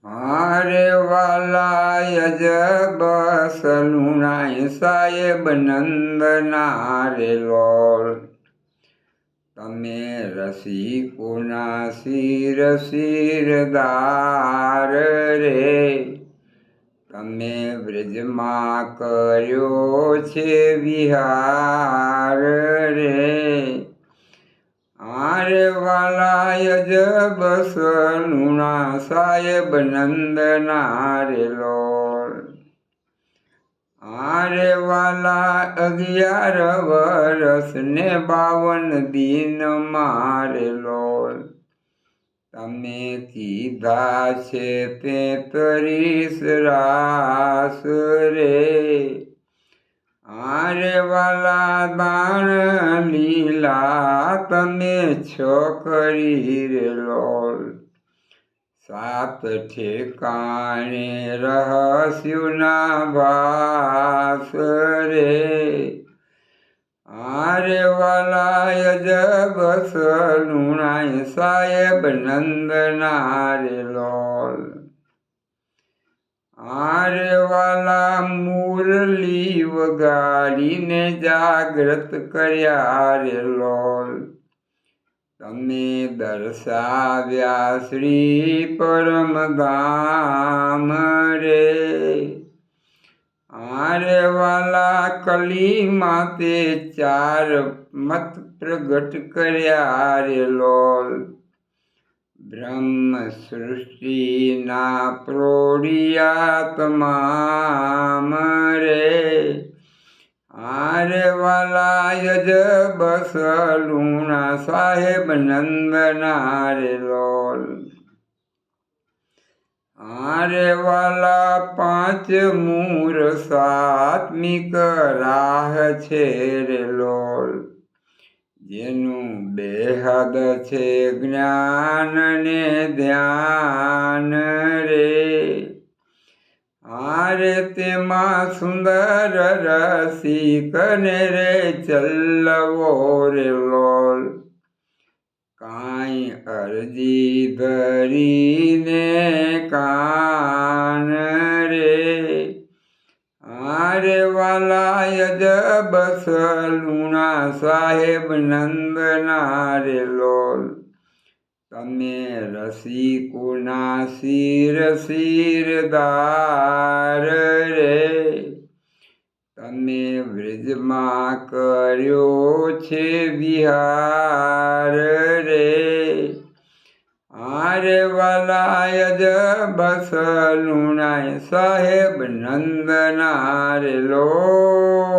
હારે વાલા યજબ સલુણાય સાહેબ નંદના રે લોલ. તમે રસિકોના શિર શિરદાર રે. તમે બ્રજમાં કર્યો છે વિહાર રે. આરે વાલા યજબ સલુણા સાહેબ નંદના રે લોલ. આરે વાલા 11 વરસ ને 52 દિન મારે લોલ. તમે કીધા છે 33 રાસ રે. આરે વાલા દાણ લીલા તમે 6 કરી રે લોલ. 7 ઠેકાણે રહસ્યુના ભાસ રે. આરે વાલા યજબ સલુણાય સાહેબ નંદના રે લોલ. આરે વાલા મુરલી વગાડીને જાગ્રત કર્યા રે લોલ. તમે દર્શાવ્યા શ્રી પરમધામ રે. આરે વાલા કલી માતે 4 મત પ્રગટ કર્યા રે લોલ. બ્રહ્મ સૃષ્ટિના પ્રોડિયા તમામ રે. આરે વાલા યજબ સલુણા સાહેબ નંદના રે લોલ. આરે વાલા 5 મૂર સાત્મિક રાહ છે રે લોલ. જેનું બેહદ છે જ્ઞાન ને ધ્યાન રે. આરે તેમાં સુંદર રસિકને રે ચલ્લવો રે લોલ. કાંઈ અરજી ધરીને કાન રે. આરે વાલા યજબ સલુણા સાહેબ નંદના રે લોલ. તમે રસિકોના શિર શિરદાર રે. તમે બ્રજમાં કર્યો છે વિહાર રે. આરે વાલા યજબ સલુણાય સાહેબ નંદના રે લોલ.